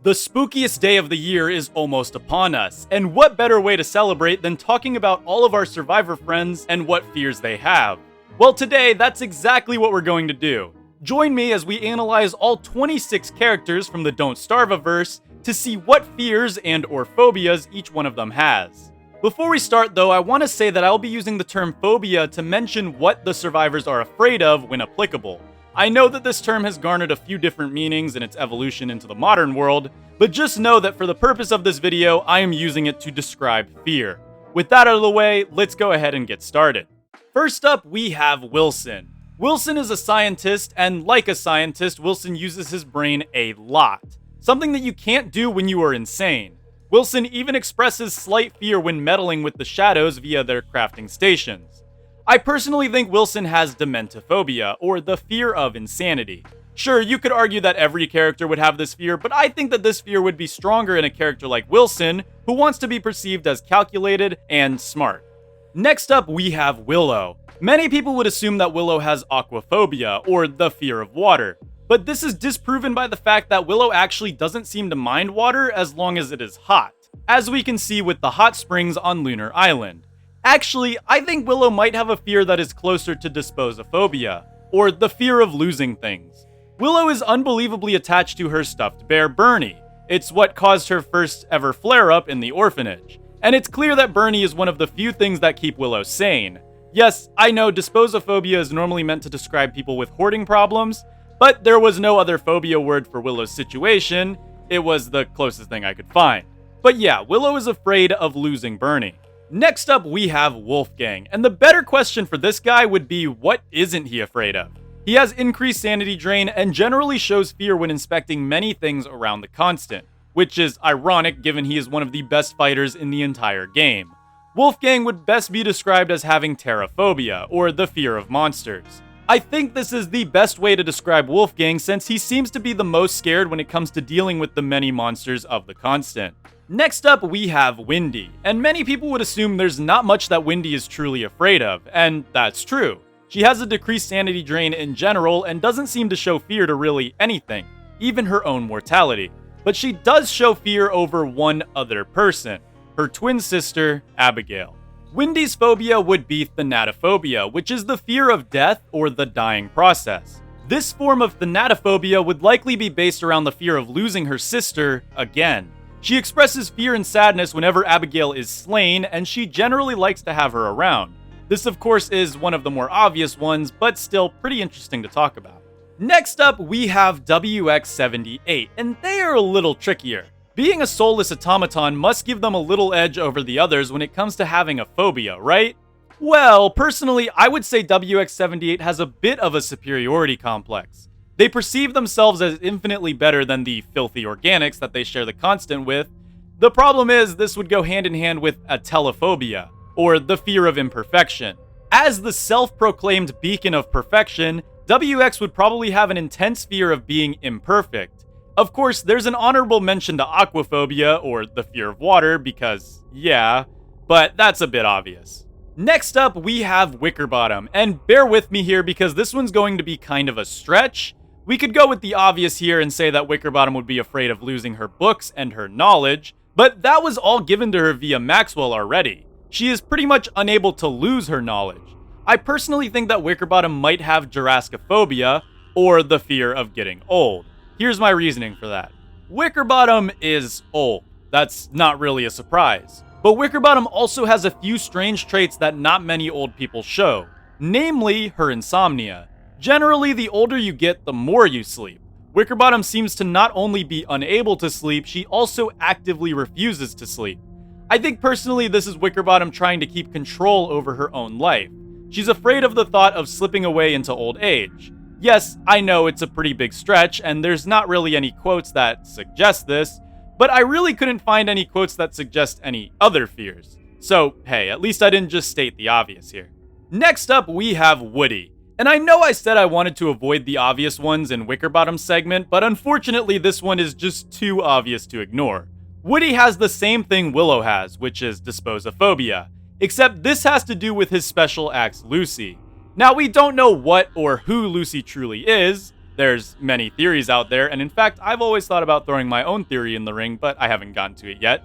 The spookiest day of the year is almost upon us, and what better way to celebrate than talking about all of our survivor friends and what fears they have? Well, today, that's exactly what we're going to do. Join me as we analyze all 26 characters from the Don't Starve-averse to see what fears and or phobias each one of them has. Before we start though, I want to say that I'll be using the term phobia to mention what the survivors are afraid of when applicable. I know that this term has garnered a few different meanings in its evolution into the modern world, but just know that for the purpose of this video, I am using it to describe fear. With that out of the way, let's go ahead and get started. First up, we have Wilson. Wilson is a scientist, and like a scientist, Wilson uses his brain a lot. Something that you can't do when you are insane. Wilson even expresses slight fear when meddling with the shadows via their crafting stations. I personally think Wilson has dementophobia, or the fear of insanity. Sure, you could argue that every character would have this fear, but I think that this fear would be stronger in a character like Wilson, who wants to be perceived as calculated and smart. Next up, we have Willow. Many people would assume that Willow has aquaphobia, or the fear of water. But this is disproven by the fact that Willow actually doesn't seem to mind water as long as it is hot, as we can see with the hot springs on Lunar Island. Actually, I think Willow might have a fear that is closer to desposophobia, or the fear of losing things. Willow is unbelievably attached to her stuffed bear Bernie. It's what caused her first ever flare-up in the orphanage. And it's clear that Bernie is one of the few things that keep Willow sane. Yes, I know desposophobia is normally meant to describe people with hoarding problems, but there was no other phobia word for Willow's situation. It was the closest thing I could find. But yeah, Willow is afraid of losing Bernie. Next up, we have Wolfgang, and the better question for this guy would be, what isn't he afraid of? He has increased sanity drain and generally shows fear when inspecting many things around the constant, which is ironic given he is one of the best fighters in the entire game. Wolfgang would best be described as having terraphobia, or the fear of monsters. I think this is the best way to describe Wolfgang since he seems to be the most scared when it comes to dealing with the many monsters of the constant. Next up, we have Wendy, and many people would assume there's not much that Wendy is truly afraid of, and that's true. She has a decreased sanity drain in general and doesn't seem to show fear to really anything, even her own mortality. But she does show fear over one other person, her twin sister, Abigail. Wendy's phobia would be thanatophobia, which is the fear of death or the dying process. This form of thanatophobia would likely be based around the fear of losing her sister again. She expresses fear and sadness whenever Abigail is slain, and she generally likes to have her around. This, of course, is one of the more obvious ones, but still pretty interesting to talk about. Next up, we have WX78, and they are a little trickier. Being a soulless automaton must give them a little edge over the others when it comes to having a phobia, right? Well, personally, I would say WX78 has a bit of a superiority complex. They perceive themselves as infinitely better than the filthy organics that they share the constant with. The problem is, this would go hand in hand with atelophobia, or the fear of imperfection. As the self-proclaimed beacon of perfection, WX would probably have an intense fear of being imperfect. Of course, there's an honorable mention to aquaphobia, or the fear of water, because, yeah, but that's a bit obvious. Next up, we have Wickerbottom, and bear with me here because this one's going to be kind of a stretch. We could go with the obvious here and say that Wickerbottom would be afraid of losing her books and her knowledge, but that was all given to her via Maxwell already. She is pretty much unable to lose her knowledge. I personally think that Wickerbottom might have Jurassicophobia, or the fear of getting old. Here's my reasoning for that. Wickerbottom is old. That's not really a surprise. But Wickerbottom also has a few strange traits that not many old people show, namely her insomnia. Generally, the older you get, the more you sleep. Wickerbottom seems to not only be unable to sleep, she also actively refuses to sleep. I think personally this is Wickerbottom trying to keep control over her own life. She's afraid of the thought of slipping away into old age. Yes, I know it's a pretty big stretch, and there's not really any quotes that suggest this, but I really couldn't find any quotes that suggest any other fears. So, hey, at least I didn't just state the obvious here. Next up, we have Woody. And I know I said I wanted to avoid the obvious ones in Wickerbottom's segment, but unfortunately this one is just too obvious to ignore. Woody has the same thing Willow has, which is desposophobia, except this has to do with his special axe Lucy. Now we don't know what or who Lucy truly is, There's many theories out there, and in fact, I've always thought about throwing my own theory in the ring, but I haven't gotten to it yet.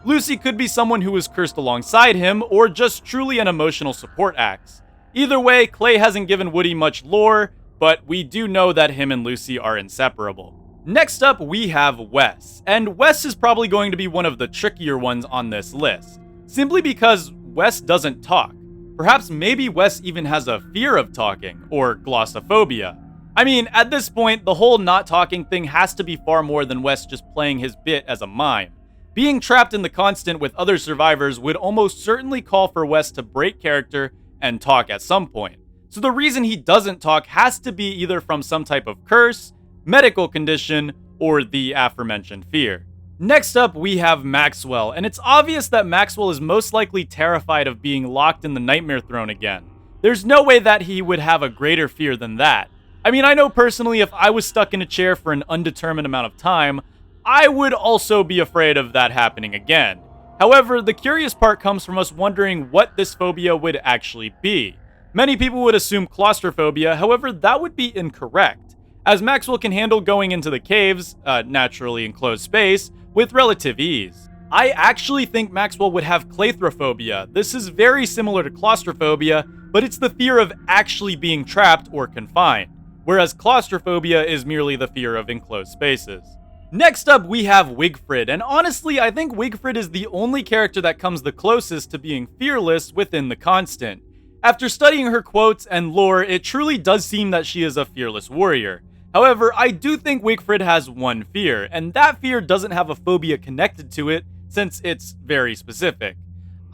Lucy could be someone who was cursed alongside him, or just truly an emotional support axe. Either way, Clay hasn't given Woody much lore, but we do know that him and Lucy are inseparable. Next up, we have Wes, and Wes is probably going to be one of the trickier ones on this list, simply because Wes doesn't talk. Perhaps maybe Wes even has a fear of talking, or glossophobia. I mean, at this point, the whole not talking thing has to be far more than Wes just playing his bit as a mime. Being trapped in the constant with other survivors would almost certainly call for Wes to break character and talk at some point. So the reason he doesn't talk has to be either from some type of curse, medical condition, or the aforementioned fear. Next up, we have Maxwell, and it's obvious that Maxwell is most likely terrified of being locked in the Nightmare Throne again. There's no way that he would have a greater fear than that. I mean, I know personally if I was stuck in a chair for an undetermined amount of time, I would also be afraid of that happening again. However, the curious part comes from us wondering what this phobia would actually be. Many people would assume claustrophobia, however, that would be incorrect, as Maxwell can handle going into the caves, naturally enclosed space, with relative ease. I actually think Maxwell would have claustrophobia. This is very similar to claustrophobia, but it's the fear of actually being trapped or confined, whereas claustrophobia is merely the fear of enclosed spaces. Next up, we have Wigfrid, and honestly, I think Wigfrid is the only character that comes the closest to being fearless within the Constant. After studying her quotes and lore, it truly does seem that she is a fearless warrior. However, I do think Wigfrid has one fear, and that fear doesn't have a phobia connected to it, since it's very specific.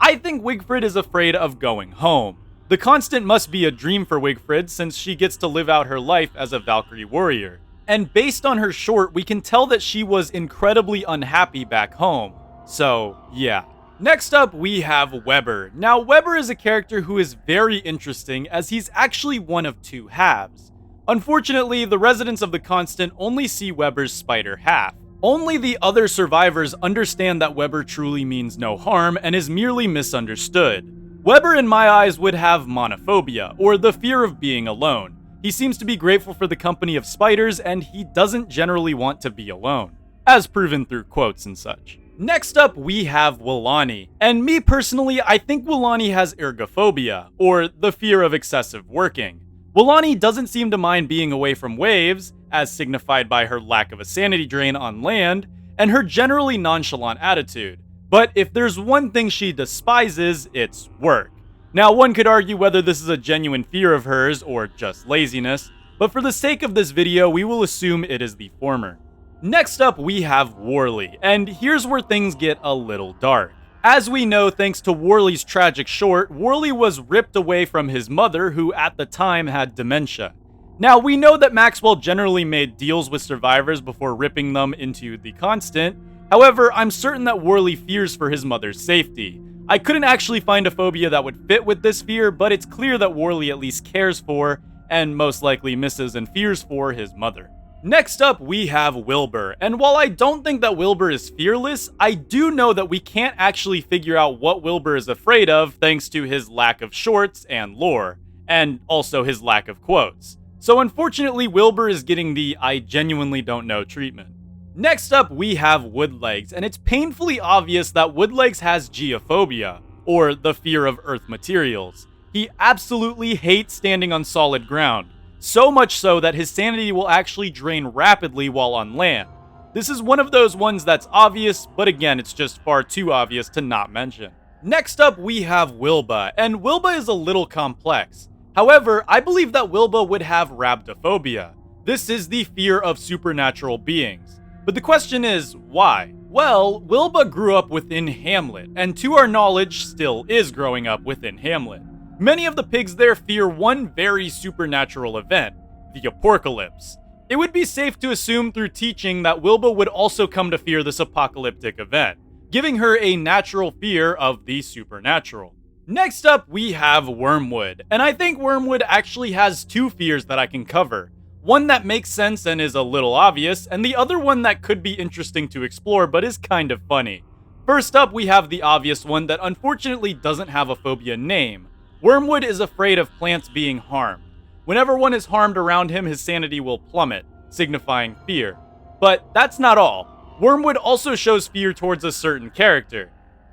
I think Wigfrid is afraid of going home. The Constant must be a dream for Wigfrid, since she gets to live out her life as a Valkyrie warrior. And based on her short, we can tell that she was incredibly unhappy back home. So, yeah. Next up, we have Weber. Now, Weber is a character who is very interesting, as he's actually one of two halves. Unfortunately, the residents of the Constant only see Weber's spider half. Only the other survivors understand that Weber truly means no harm and is merely misunderstood. Weber, in my eyes, would have monophobia, or the fear of being alone. He seems to be grateful for the company of spiders, and he doesn't generally want to be alone, as proven through quotes and such. Next up, we have Willani, and me personally, I think Willani has ergophobia, or the fear of excessive working. Willani doesn't seem to mind being away from waves, as signified by her lack of a sanity drain on land, and her generally nonchalant attitude. But if there's one thing she despises, it's work. Now, one could argue whether this is a genuine fear of hers or just laziness, but for the sake of this video, we will assume it is the former. Next up, we have Worley, and here's where things get a little dark. As we know, thanks to Worley's tragic short, Worley was ripped away from his mother, who at the time had dementia. Now, we know that Maxwell generally made deals with survivors before ripping them into the Constant. However, I'm certain that Worley fears for his mother's safety. I couldn't actually find a phobia that would fit with this fear, but it's clear that Worley at least cares for, and most likely misses and fears for, his mother. Next up, we have Wilbur, and while I don't think that Wilbur is fearless, I do know that we can't actually figure out what Wilbur is afraid of thanks to his lack of shorts and lore, and also his lack of quotes. So unfortunately, Wilbur is getting the I genuinely don't know treatment. Next up, we have Woodlegs, and it's painfully obvious that Woodlegs has geophobia, or the fear of earth materials. He absolutely hates standing on solid ground, so much so that his sanity will actually drain rapidly while on land. This is one of those ones that's obvious, but again, it's just far too obvious to not mention. Next up, we have Wilba, and Wilba is a little complex. However, I believe that Wilba would have rhabdophobia. This is the fear of supernatural beings. But the question is, why? Well, Wilba grew up within Hamlet, and to our knowledge, still is growing up within Hamlet. Many of the pigs there fear one very supernatural event, the apocalypse. It would be safe to assume through teaching that Wilba would also come to fear this apocalyptic event, giving her a natural fear of the supernatural. Next up, we have Wormwood, and I think Wormwood actually has two fears that I can cover. One that makes sense and is a little obvious, and the other one that could be interesting to explore but is kind of funny. First up, we have the obvious one that unfortunately doesn't have a phobia name. Wormwood is afraid of plants being harmed. Whenever one is harmed around him, his sanity will plummet, signifying fear. But that's not all. Wormwood also shows fear towards a certain character.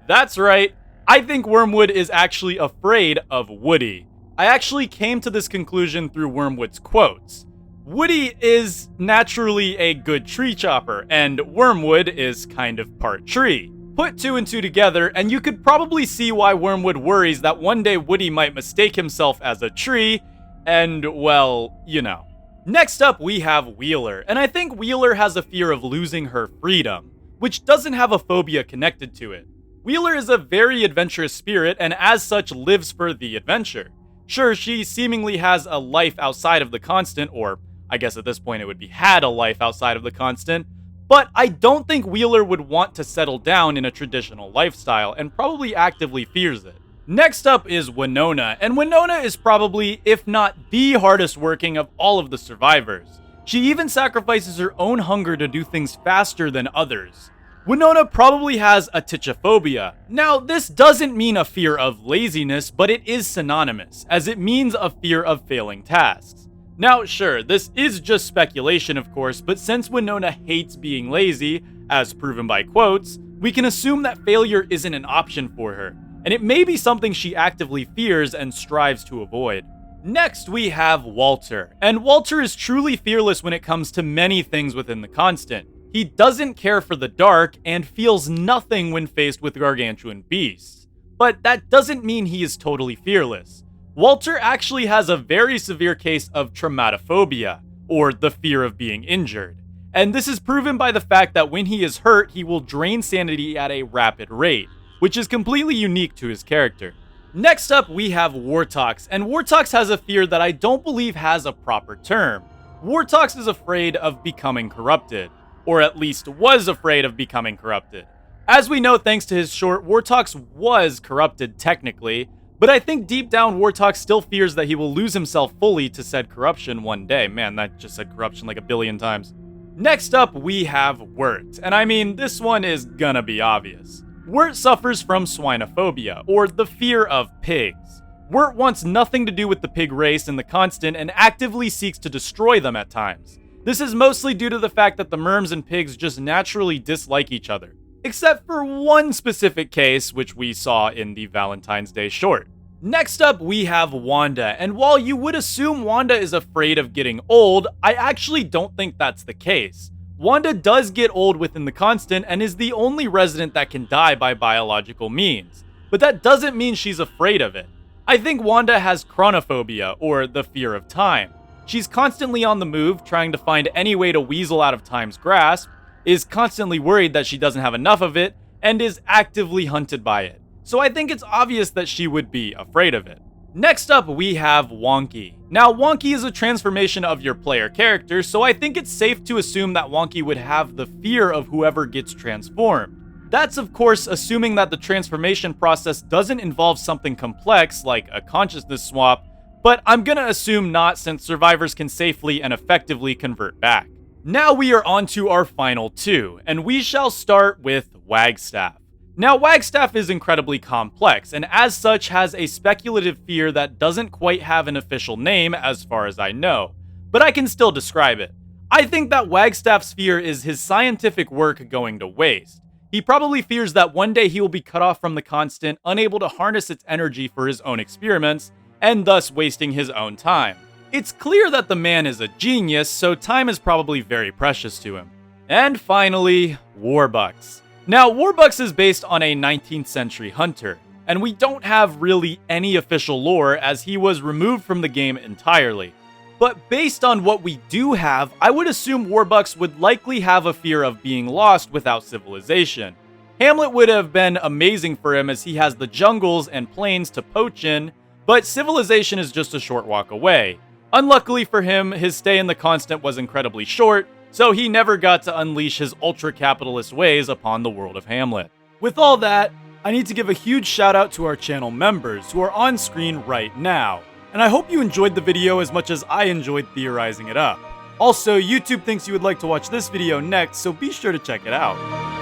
That's right, I think Wormwood is actually afraid of Woody. I actually came to this conclusion through Wormwood's quotes. Woody is naturally a good tree chopper, and Wormwood is kind of part tree. Put two and two together, and you could probably see why Wormwood worries that one day Woody might mistake himself as a tree, and, well, you know. Next up, we have Wheeler, and I think Wheeler has a fear of losing her freedom, which doesn't have a phobia connected to it. Wheeler is a very adventurous spirit, and as such lives for the adventure. Sure, she seemingly has a life outside of the constant, or I guess at this point it would be had a life outside of the constant, but I don't think Wheeler would want to settle down in a traditional lifestyle, and probably actively fears it. Next up is Winona, and Winona is probably, if not the hardest working of all of the survivors. She even sacrifices her own hunger to do things faster than others. Winona probably has a tychophobia. Now, this doesn't mean a fear of laziness, but it is synonymous, as it means a fear of failing tasks. Now, sure, this is just speculation, of course, but since Winona hates being lazy, as proven by quotes, we can assume that failure isn't an option for her, and it may be something she actively fears and strives to avoid. Next, we have Walter, and Walter is truly fearless when it comes to many things within the constant. He doesn't care for the dark and feels nothing when faced with gargantuan beasts. But that doesn't mean he is totally fearless. Walter actually has a very severe case of traumatophobia, or the fear of being injured. And this is proven by the fact that when he is hurt, he will drain sanity at a rapid rate, which is completely unique to his character. Next up, we have Wartox, and Wartox has a fear that I don't believe has a proper term. Wartox is afraid of becoming corrupted, or at least was afraid of becoming corrupted. As we know, thanks to his short, Wartox was corrupted technically, but I think deep down Wartox still fears that he will lose himself fully to said corruption one day. Man, that just said corruption like a billion times. Next up, we have Wirt, and I mean, this one is gonna be obvious. Wirt suffers from swinophobia, or the fear of pigs. Wirt wants nothing to do with the pig race and the constant and actively seeks to destroy them at times. This is mostly due to the fact that the merms and pigs just naturally dislike each other. Except for one specific case, which we saw in the Valentine's Day short. Next up, we have Wanda, and while you would assume Wanda is afraid of getting old, I actually don't think that's the case. Wanda does get old within the constant and is the only resident that can die by biological means, but that doesn't mean she's afraid of it. I think Wanda has chronophobia, or the fear of time. She's constantly on the move, trying to find any way to weasel out of time's grasp, is constantly worried that she doesn't have enough of it, and is actively hunted by it. So I think it's obvious that she would be afraid of it. Next up, we have Wonky. Now, Wonky is a transformation of your player character, so I think it's safe to assume that Wonky would have the fear of whoever gets transformed. That's of course assuming that the transformation process doesn't involve something complex like a consciousness swap, but I'm gonna assume not since survivors can safely and effectively convert back. Now we are on to our final two, and we shall start with Wagstaff. Now, Wagstaff is incredibly complex, and as such has a speculative fear that doesn't quite have an official name as far as I know, but I can still describe it. I think that Wagstaff's fear is his scientific work going to waste. He probably fears that one day he will be cut off from the constant, unable to harness its energy for his own experiments, and thus wasting his own time. It's clear that the man is a genius, so time is probably very precious to him. And finally, Warbucks. Now, Warbucks is based on a 19th century hunter, and we don't have really any official lore as he was removed from the game entirely. But based on what we do have, I would assume Warbucks would likely have a fear of being lost without civilization. Hamlet would have been amazing for him as he has the jungles and plains to poach in, but civilization is just a short walk away. Unluckily for him, his stay in the constant was incredibly short, so he never got to unleash his ultra-capitalist ways upon the world of Hamlet. With all that, I need to give a huge shout out to our channel members who are on screen right now, and I hope you enjoyed the video as much as I enjoyed theorizing it up. Also, YouTube thinks you would like to watch this video next, so be sure to check it out.